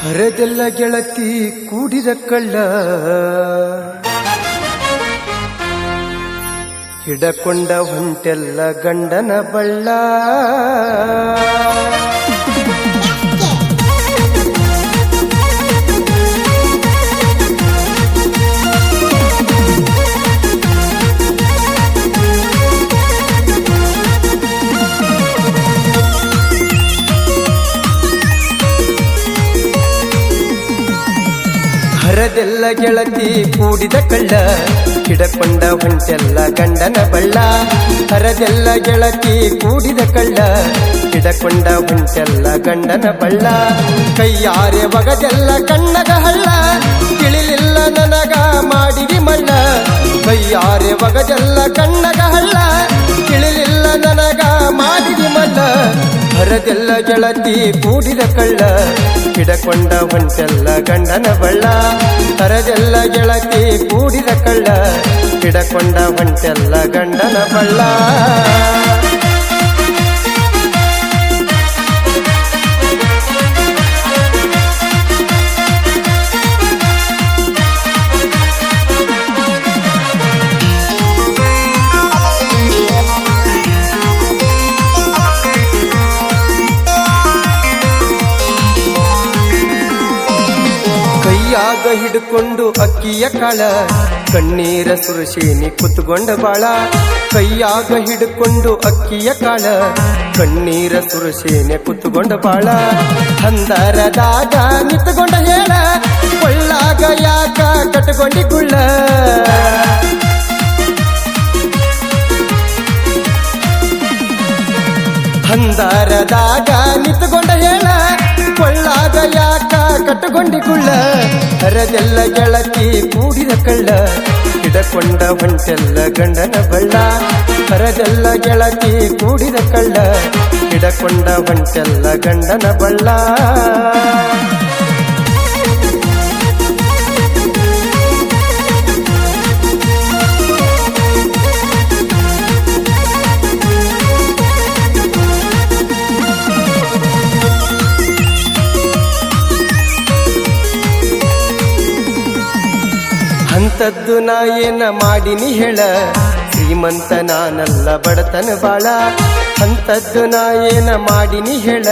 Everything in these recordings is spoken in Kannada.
ಹರದೆಲ್ಲ ಗೆಳತಿ ಕೂಡಿದ ಕಳ್ಳ ಹಿಡಕೊಂಡ ಹೊಂಟೆಲ್ಲ ಗಂಡನ ಬಳ್ಳ ಹರದೆಲ್ಲ ಗೆಳತಿ ಕೂಡಿದ ಕಳ್ಳ ಹಿಡಕೊಂಡ ಹೊಂಟೆಲ್ಲ ಗಂಡನ ಬಳ್ಳ ಹರದೆಲ್ಲ ಗೆಳತಿ ಕೂಡಿದ ಕಳ್ಳ ಹಿಡಕೊಂಡ ಹೊಂಟೆಲ್ಲ ಗಂಡನ ಬಳ್ಳ ಕೈಯಾರೆ ಒಗದೆಲ್ಲ ಕಣ್ಣಗ ಹಳ್ಳ ತಿಳಿಲಿಲ್ಲ ನನಗ ಮಾಡಿದಿ ಮಳ್ಳ ಕೈಯಾರೆ ಒಗದೆಲ್ಲ ಕಣ್ಣಗ ಹಳ್ಳ ತಿಳಿಲಿಲ್ಲ ನನಗ ಮಾಡಿದಿ ಮಳ್ಳ ಹರದೆಲ್ಲ ಗೆಳತಿ ಕೂಡಿದ ಕಳ್ಳ ಹಿಡಕೊಂಡ ಹೊಂಟೆಲ್ಲ ಗಂಡನ ಬಳ್ಳ ಹರದೆಲ್ಲ ಗೆಳತಿ ಕೂಡಿದ ಕಳ್ಳ ಹಿಡಕೊಂಡ ಹೊಂಟೆಲ್ಲ ಗಂಡನ ಬಳ್ಳ ಕೈಯಾಗ ಹಿಡ್ಕೊಂಡು ಅಕ್ಕಿಯ ಕಾಳ ಕಣ್ಣೀರ ಸುರಶೇನಿ ಕುತ್ಕೊಂಡ ಬಾಳ ಕೈಯಾಗ ಹಿಡ್ಕೊಂಡು ಅಕ್ಕಿಯ ಕಾಳ ಕಣ್ಣೀರ ಸುರಶೇನೆ ಕುತ್ಕೊಂಡ ಬಾಳ ಹಂದರದಾಗ ನಿಂತುಕೊಂಡ ಹೇಳ ಕೊಳ್ಳಾಗ ಯಾಕ ಕಟ್ಕೊಂಡಿ ಗುಳ್ಳ ಹಂದರದಾಗ ನಿಂತುಕೊಂಡ ಹೇಳ ಕೊಳ್ಳಾಗ ಯಾಕ ಕಟ್ಟುಕೊಂಡಿ ಕುಳ್ಳ ಹರದೆಲ್ಲ ಗೆಳತಿ ಕೂಡಿದ ಕಳ್ಳ ಹಿಡಕೊಂಡ ಹೊಂಟೆಲ್ಲ ಗಂಡನ ಬಳ್ಳ ಹರದೆಲ್ಲ ಗೆಳತಿ ಕೂಡಿದ ಕಳ್ಳ ಹಿಡಕೊಂಡ ಹೊಂಟೆಲ್ಲ ಗಂಡನ ಬಳ್ಳ ಅಂತದ್ದು ನಾ ಏನ ಮಾಡಿನಿ ಹೇಳ ಶ್ರೀಮಂತ ನಾನಲ್ಲ ಬಡತನ ಬಾಳ ಅಂತದ್ದು ನಾ ಏನ ಮಾಡಿನಿ ಹೇಳ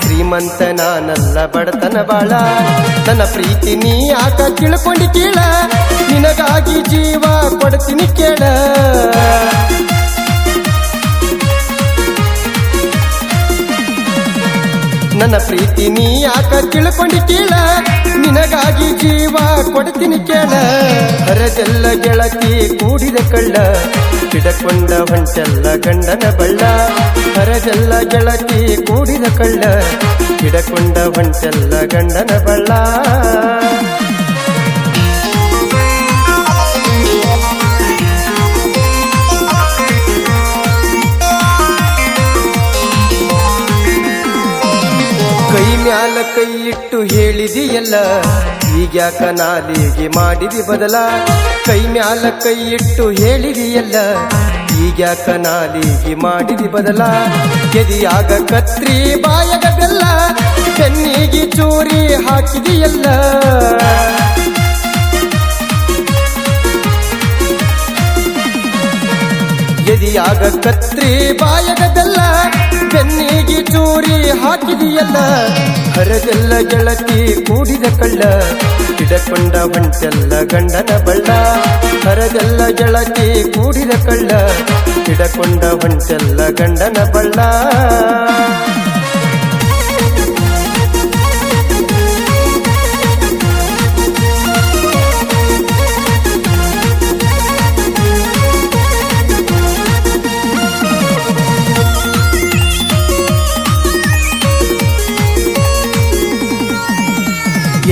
ಶ್ರೀಮಂತ ನಾನಲ್ಲ ಬಡತನ ಬಾಳ ನನ್ನ ಪ್ರೀತಿ ನೀ ಯಾಕ ತಿಳ್ಕೊಂಡಿ ಕೇಳ ನಿನಗಾಗಿ ಜೀವ ಕೊಡ್ತೀನಿ ಕೇಳ ನನ್ನ ಪ್ರೀತಿ ನೀ ಯಾಕ ತಿಳ್ಕೊಂಡಿ ಕೇಳ ನಿನಗಾಗಿ ಜೀವ ಕೊಡ್ತೀನಿ ಕೇಳ ಹರದೆಲ್ಲ ಗೆಳತಿ ಕೂಡಿದ ಕಳ್ಳ ಹಿಡಕೊಂಡ ಹೊಂಟೆಲ್ಲ ಗಂಡನ ಬಳ್ಳ ಹರದೆಲ್ಲ ಗೆಳತಿ ಕೂಡಿದ ಕಳ್ಳ ಹಿಡಕೊಂಡ ಹೊಂಟೆಲ್ಲ ಗಂಡನ ಬಳ್ಳ ಕೈ ಮ್ಯಾಲ ಕೈ ಇಟ್ಟು ಹೇಳಿದಿಯಲ್ಲ ಈಗ್ಯಾಕ ನಾಲಿಗೆ ಮಾಡಿದಿ ಬದಲ ಕೈ ಮ್ಯಾಲ ಕೈ ಇಟ್ಟು ಹೇಳಿದಿಯಲ್ಲ ಈಗ್ಯಾಕ ನಾಲಿಗೆ ಮಾಡಿದಿ ಬದಲ ಎದಿಯಾಗ ಕತ್ರಿ ಬಾಯಗ ಬೆಲ್ಲ ಬೆನ್ನಿಗೆ ಚೂರಿ ಹಾಕಿದಿಯಲ್ಲ ಎದಿಯಾಗ ಕತ್ರಿ ಬಾಯಗ ಬೆಲ್ಲ ಬೆನ್ನಿಗೆ ಚೂರಿ ಹಾಕಿದಿಯಲ್ಲ ಹರದೆಲ್ಲ ಗೆಳತಿ ಕೂಡಿದ ಕಳ್ಳ ಹಿಡಕೊಂಡ ಹೊಂಟೆಲ್ಲ ಗಂಡನ ಬಳ್ಳ ಹರದೆಲ್ಲ ಗೆಳತಿ ಕೂಡಿದ ಕಳ್ಳ ಹಿಡಕೊಂಡ ಹೊಂಟೆಲ್ಲ ಗಂಡನ ಬಳ್ಳ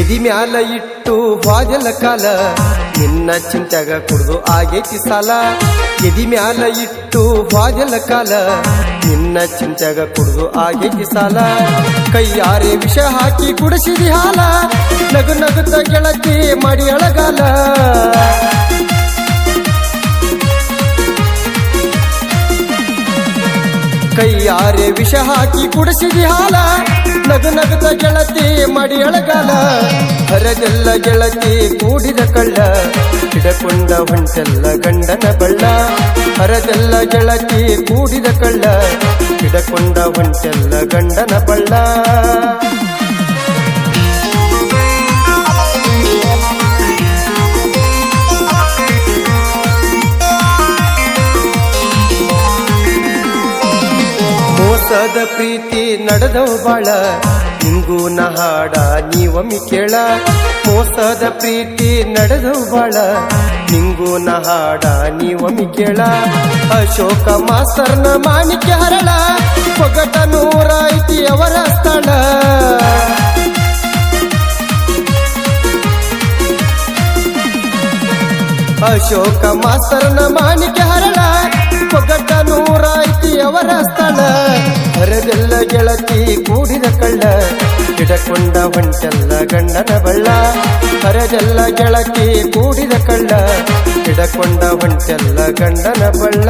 ಎದಿ ಮ್ಯಾಲ ಇಟ್ಟು ವಾದಲ ಕಾಲ ನಿನ್ನ ಚಿಂತೆಗ ಕುಡ್ದು ಆಗೈತಿ ಸಾಲ ಎದಿ ಮ್ಯಾಲ ಇಟ್ಟು ವಾದಲ ಕಾಲ ನಿನ್ನ ಚಿಂತೆಗ ಕುಡ್ದು ಆಗೈತಿ ಸಾಲ ಕೈಯಾರೆ ವಿಷ ಹಾಕಿ ಕುಡಿಸಿದಿ ಹಾಲ ನಗು ನಗುತ್ತ ಗೆಳತಿ ಮಾಡಿ ಅಳಗಾಲ ಕೈಯಾರೆ ವಿಷ ಹಾಕಿ ಕುಡಿಸಿದಿ ಹಾಲ ನಗು ನಗುತ್ತ ಗೆಳತಿ ಮಾಡಿ ಅಳಗಾಲ ಹರದೆಲ್ಲ ಗೆಳತಿ ಕೂಡಿದ ಕಳ್ಳ ಹಿಡಕೊಂಡ ಹೊಂಟೆಲ್ಲ ಗಂಡನ ಬಳ್ಳ ಹರದೆಲ್ಲ ಗೆಳತಿ ಕೂಡಿದ ಕಳ್ಳ ಹಿಡಕೊಂಡ ಹೊಂಟೆಲ್ಲ ಗಂಡನ ಬಳ್ಳ ಮೋಸದ ಪ್ರೀತಿ ನಡೆದವು ಬಾಳ ನಿಂಗೂ ನಹಾಡ ನೀವಮ್ಮಿ ಕೇಳ ಮೋಸದ ಪ್ರೀತಿ ನಡೆದವು ಬಾಳ ನಿಂಗೂ ನಹಾಡ ನೀವಮ್ಮಿ ಕೇಳ ಅಶೋಕ ಮಾಸ್ತರ್ನ ಮಾಣಿಕ್ಯ ಹರಳ ಪೊಗಟ ನೂರಾಯ್ತಿ ಅವರ ಸ್ಥಳ ಅಶೋಕ ಮಾಸ್ತರ್ನ ಮಾಣಿಕ್ಯ ಹರಳ ಪೊಗಟ ನೂರಾಯ್ತಿ ಅವರ ಸ್ಥಳ ಹರದೆಲ್ಲ ಗೆಳತಿ ಕೂಡಿದ ಕಳ್ಳ ಹಿಡಕೊಂಡ ಹೊಂಟೆಲ್ಲ ಗಂಡನ ಬಳ್ಳ ಹರದೆಲ್ಲ ಗೆಳತಿ ಕೂಡಿದ ಕಳ್ಳ ಹಿಡಕೊಂಡ ಹೊಂಟೆಲ್ಲ ಗಂಡನ ಬಳ್ಳ